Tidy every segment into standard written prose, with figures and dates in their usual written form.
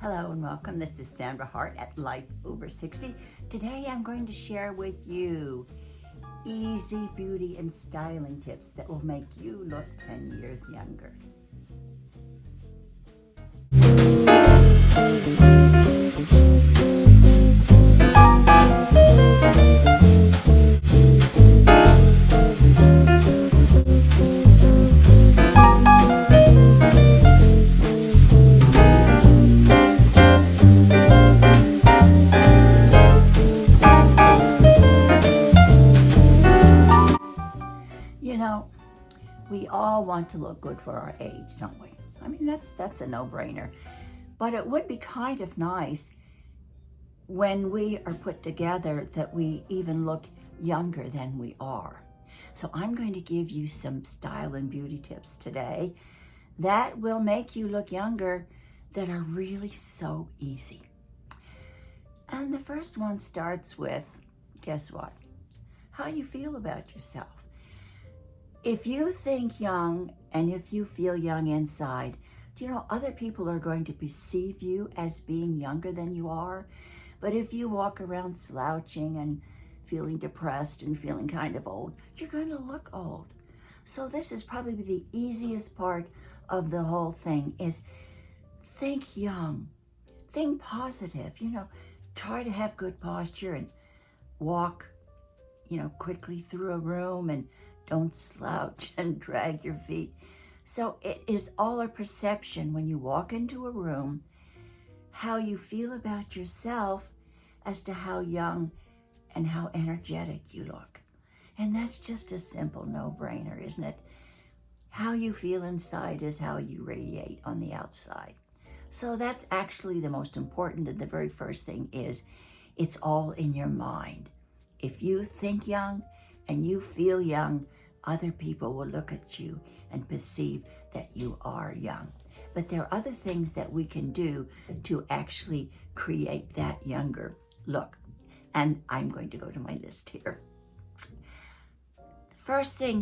Hello and welcome. This is Sandra Hart at Life Over 60. Today I'm going to share with you easy beauty and styling tips that will make you look 10 years younger. You know, we all want to look good for our age, don't we? I mean, that's a no-brainer. But it would be kind of nice when we are put together that we even look younger than we are. So I'm going to give you some style and beauty tips today that will make you look younger that are really so easy. And the first one starts with, guess what? How you feel about yourself. If you think young and if you feel young inside, do you know other people are going to perceive you as being younger than you are? But if you walk around slouching and feeling depressed and feeling kind of old, you're going to look old. So this is probably the easiest part of the whole thing is think young, think positive, try to have good posture and walk, quickly through a room and don't slouch and drag your feet. So it is all a perception when you walk into a room, how you feel about yourself as to how young and how energetic you look. And that's just a simple no-brainer, isn't it? How you feel inside is how you radiate on the outside. So that's actually the most important, and the very first thing is it's all in your mind. If you think young and you feel young, other people will look at you and perceive that you are young. But there are other things that we can do to actually create that younger look. And I'm going to go to my list here. The first thing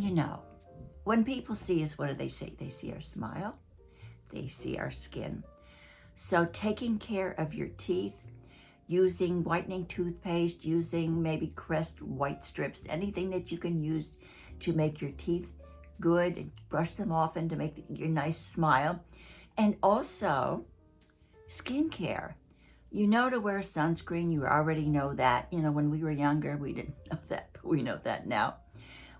when people see us, what do they see? They see our smile. They see our skin. So taking care of your teeth, using whitening toothpaste, using maybe Crest white strips, anything that you can use to make your teeth good and brush them often to make your nice smile. And also skincare. You know to wear sunscreen. You already know that. When we were younger, we didn't know that, but we know that now.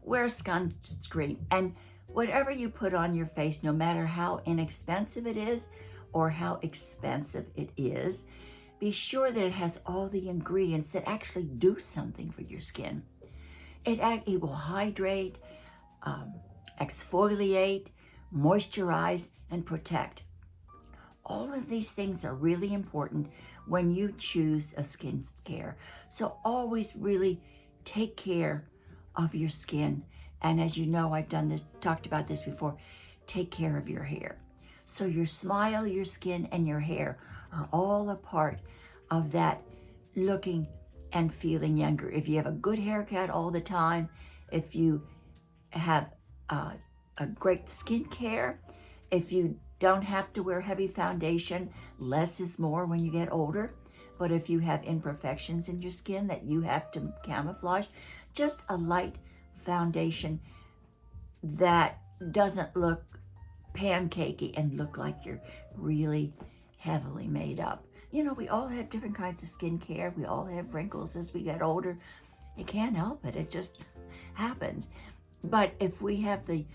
Wear sunscreen. And whatever you put on your face, no matter how inexpensive it is or how expensive it is, be sure that it has all the ingredients that actually do something for your skin. It will hydrate, exfoliate, moisturize, and protect. All of these things are really important when you choose a skincare. So always really take care of your skin. And as you know, I've talked about this before, take care of your hair. So your smile, your skin, and your hair are all a part of that looking and feeling younger. If you have a good haircut all the time, if you have a great skincare, if you don't have to wear heavy foundation, less is more when you get older. But if you have imperfections in your skin that you have to camouflage, just a light foundation that doesn't look pancakey and look like you're really heavily made up. We all have different kinds of skincare. We all have wrinkles as we get older. You can't help it. It just happens. But if we have the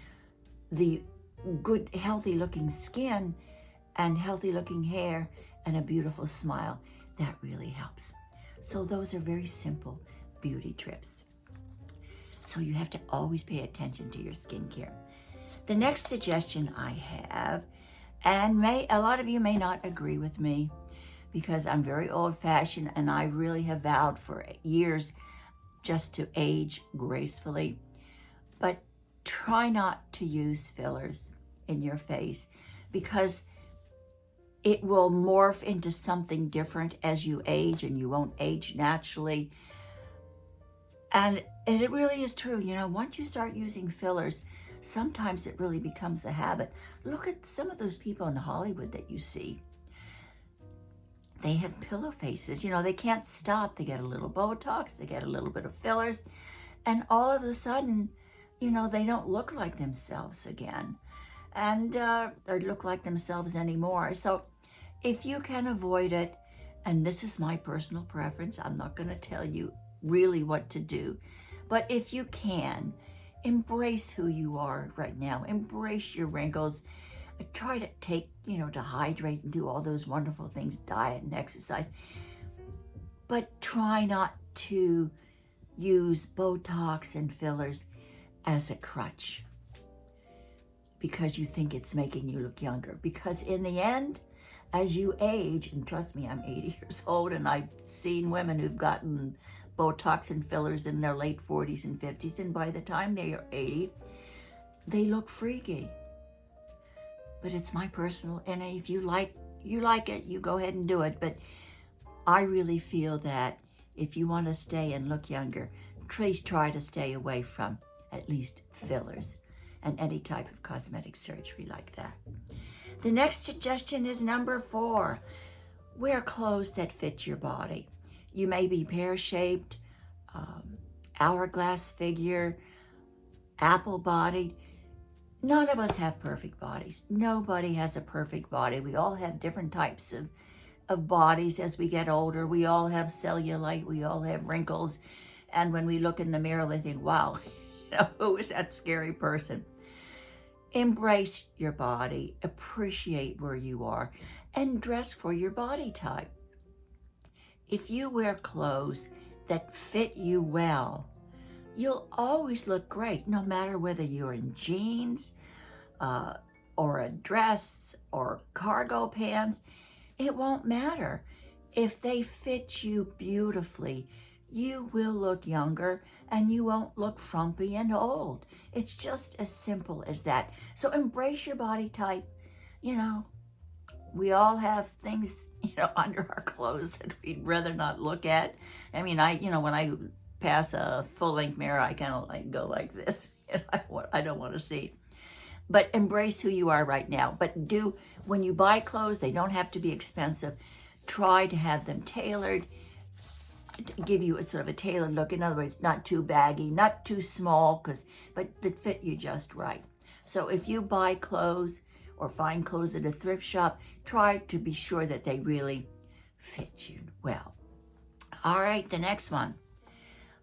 good, healthy looking skin and healthy looking hair and a beautiful smile, that really helps. So those are very simple beauty tips. So you have to always pay attention to your skincare. The next suggestion I have, and a lot of you may not agree with me because I'm very old-fashioned and I really have vowed for years just to age gracefully, but try not to use fillers in your face because it will morph into something different as you age and you won't age naturally. And it really is true. Once you start using fillers, sometimes it really becomes a habit. Look at some of those people in Hollywood that you see. they have pillow faces. You know, they can't stop. They get a little Botox, they get a little bit of fillers, and all of a sudden, you know, they don't look like themselves again, and or look like themselves anymore. So if you can avoid it, and this is my personal preference, I'm not going to tell you really what to do, but if you can, embrace who you are right now. Embrace your wrinkles. Try to take, you know, to hydrate and do all those wonderful things, diet and exercise. But try not to use Botox and fillers as a crutch because you think it's making you look younger. Because in the end, as you age, and trust me, I'm 80 years old, and I've seen women who've gotten Botox and fillers in their late 40s and 50s, and by the time they are 80, they look freaky. But it's my personal, and if you like it, you go ahead and do it. But I really feel that if you want to stay and look younger, please try to stay away from at least fillers and any type of cosmetic surgery like that. The next suggestion is number 4. Wear clothes that fit your body. You may be pear-shaped, hourglass figure, apple-bodied. None of us have perfect bodies. Nobody has a perfect body. We all have different types of bodies as we get older. We all have cellulite. We all have wrinkles. And when we look in the mirror, we think, wow, you know, who is that scary person? Embrace your body. Appreciate where you are. And dress for your body type. If you wear clothes that fit you well, you'll always look great, no matter whether you're in jeans or a dress or cargo pants. It won't matter. If they fit you beautifully, you will look younger and you won't look frumpy and old. It's just as simple as that. So embrace your body type. You know, we all have things, you know, under our clothes that we'd rather not look at. I mean, when I pass a full-length mirror, I kind of like go like this. I don't want to see. But embrace who you are right now. But when you buy clothes, they don't have to be expensive. Try to have them tailored, to give you a sort of a tailored look. In other words, not too baggy, not too small, but that fit you just right. So if you buy clothes or find clothes at a thrift shop, try to be sure that they really fit you well. All right, the next one.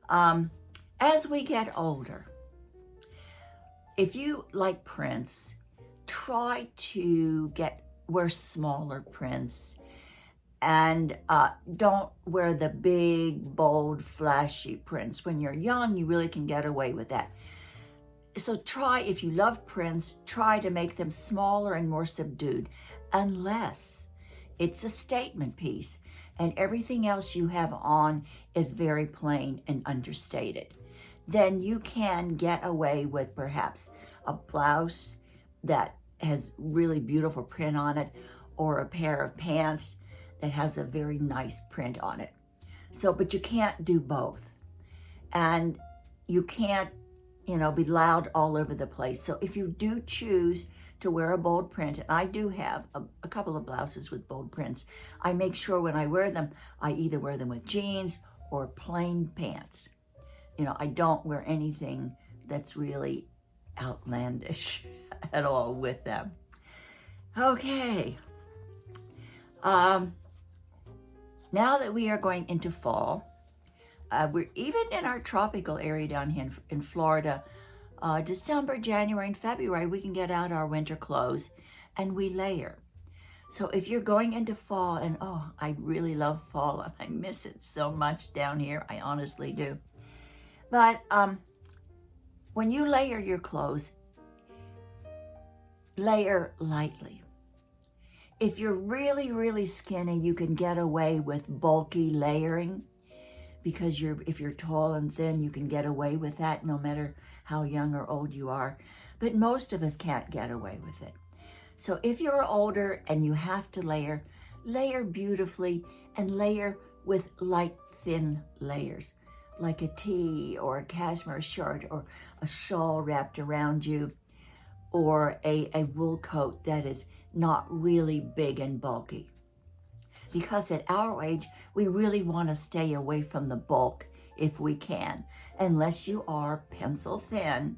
As we get older, if you like prints, try to wear smaller prints, and don't wear the big, bold, flashy prints. When you're young, you really can get away with that. So try, if you love prints, try to make them smaller and more subdued, unless it's a statement piece and everything else you have on is very plain and understated. Then you can get away with perhaps a blouse that has really beautiful print on it, or a pair of pants that has a very nice print on it. So, but you can't do both. And you can't, be loud all over the place. So if you do choose to wear a bold print, and I do have a couple of blouses with bold prints, I make sure when I wear them, I either wear them with jeans or plain pants. I don't wear anything that's really outlandish at all with them. Okay. Now that we are going into fall, we're even in our tropical area down here in Florida, December, January, and February, we can get out our winter clothes and we layer. So if you're going into fall, and I really love fall, and I miss it so much down here, I honestly do. But when you layer your clothes, layer lightly. If you're really, really skinny, you can get away with bulky layering, because if you're tall and thin, you can get away with that no matter how young or old you are. But most of us can't get away with it. So if you're older and you have to layer, layer beautifully, and layer with light, thin layers, like a tee or a cashmere shirt or a shawl wrapped around you, or a wool coat that is not really big and bulky. because at our age, we really want to stay away from the bulk if we can. Unless you are pencil thin,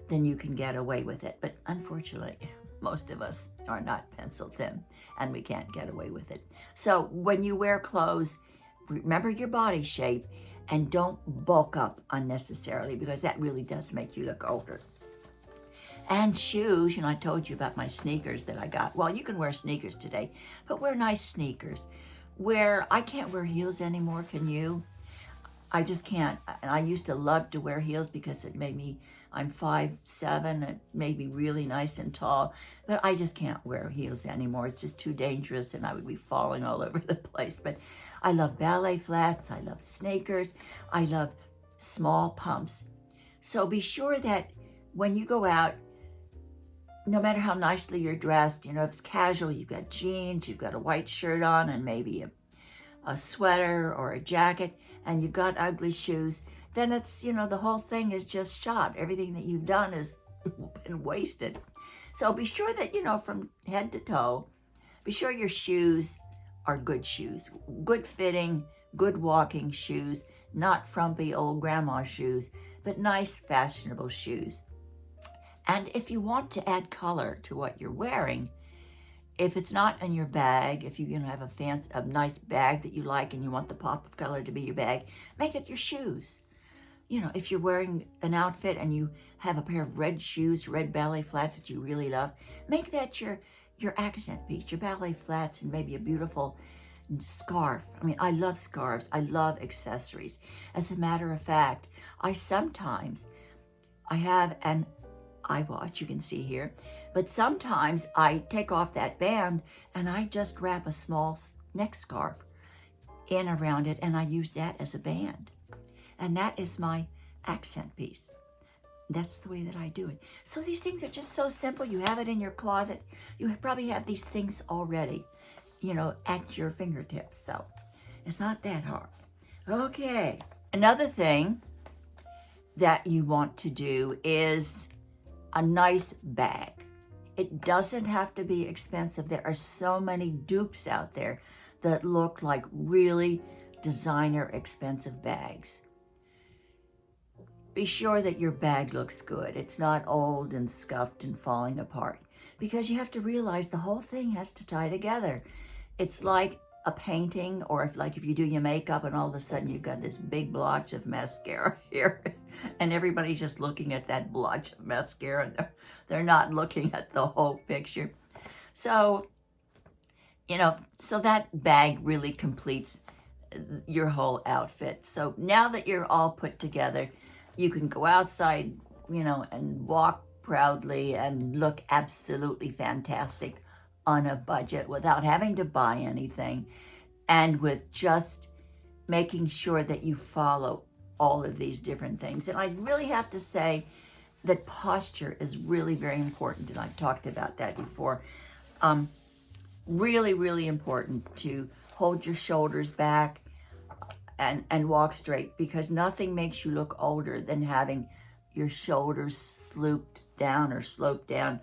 then you can get away with it. But unfortunately, most of us are not pencil thin and we can't get away with it. So when you wear clothes, remember your body shape and don't bulk up unnecessarily, because that really does make you look older. And shoes, I told you about my sneakers that I got. Well, you can wear sneakers today, but wear nice sneakers. I can't wear heels anymore, can you? I just can't. And I used to love to wear heels because it made me, I'm 5'7", it made me really nice and tall, but I just can't wear heels anymore. It's just too dangerous and I would be falling all over the place. But I love ballet flats, I love sneakers, I love small pumps. So be sure that when you go out, no matter how nicely you're dressed, if it's casual, you've got jeans, you've got a white shirt on and maybe a sweater or a jacket, and you've got ugly shoes, then it's, the whole thing is just shot. Everything that you've done has been wasted. So be sure that, from head to toe, be sure your shoes are good shoes, good fitting, good walking shoes, not frumpy old grandma shoes, but nice fashionable shoes. And if you want to add color to what you're wearing, if it's not in your bag, if you have a nice bag that you like and you want the pop of color to be your bag, make it your shoes. If you're wearing an outfit and you have a pair of red shoes, red ballet flats that you really love, make that your accent piece, your ballet flats and maybe a beautiful scarf. I love scarves. I love accessories. As a matter of fact, I have an iWatch, you can see here, but sometimes I take off that band and I just wrap a small neck scarf in around it and I use that as a band. And that is my accent piece. That's the way that I do it. So these things are just so simple. You have it in your closet. You probably have these things already, at your fingertips. So it's not that hard. Okay. Another thing that you want to do is a nice bag. It doesn't have to be expensive. There are so many dupes out there that look like really designer expensive bags. Be sure that your bag looks good. It's not old and scuffed and falling apart, because you have to realize the whole thing has to tie together. It's like a painting, or if you do your makeup and all of a sudden you've got this big blotch of mascara here and everybody's just looking at that blotch of mascara and they're not looking at the whole picture. So, so that bag really completes your whole outfit. So now that you're all put together, you can go outside, and walk proudly and look absolutely fantastic on a budget without having to buy anything, and with just making sure that you follow all of these different things. And I really have to say that posture is really very important, and I've talked about that before. Really, really important to hold your shoulders back and walk straight, because nothing makes you look older than having your shoulders sloped down,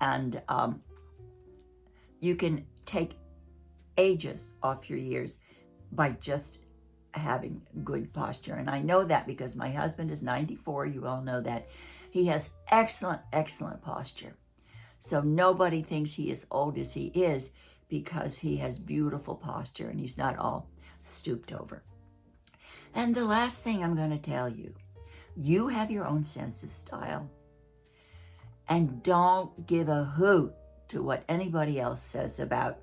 and you can take ages off your years by just having good posture. And I know that because my husband is 94. You all know that. He has excellent, excellent posture. So nobody thinks he is old as he is, because he has beautiful posture and he's not all stooped over. And the last thing I'm going to tell you, you have your own sense of style, and don't give a hoot to what anybody else says about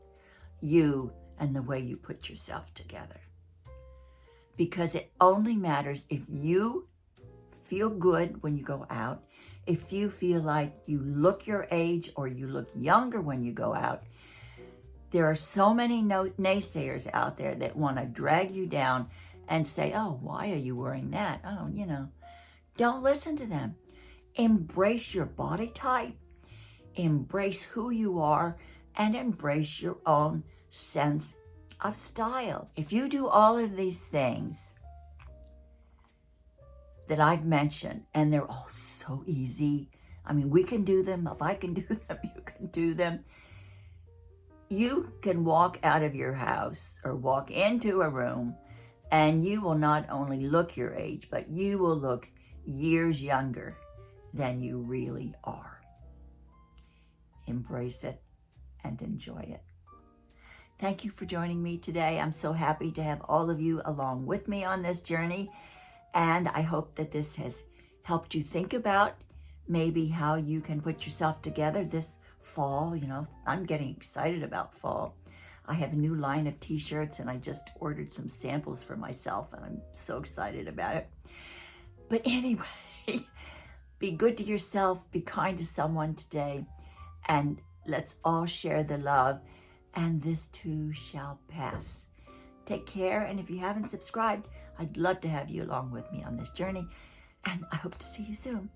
you and the way you put yourself together. Because it only matters if you feel good when you go out, if you feel like you look your age or you look younger when you go out. There are so many naysayers out there that want to drag you down and say, oh, why are you wearing that? Oh, don't listen to them. Embrace your body type, embrace who you are, and embrace your own sense of style. If you do all of these things that I've mentioned, and they're all so easy, we can do them. If I can do them, you can do them. You can walk out of your house or walk into a room and you will not only look your age, but you will look years younger than you really are. Embrace it and enjoy it. Thank you for joining me today. I'm so happy to have all of you along with me on this journey. And I hope that this has helped you think about maybe how you can put yourself together this fall. You know, I'm getting excited about fall. I have a new line of t-shirts and I just ordered some samples for myself and I'm so excited about it. But anyway, be good to yourself, be kind to someone today, and let's all share the love, and this too shall pass. Take care, and if you haven't subscribed, I'd love to have you along with me on this journey, and I hope to see you soon.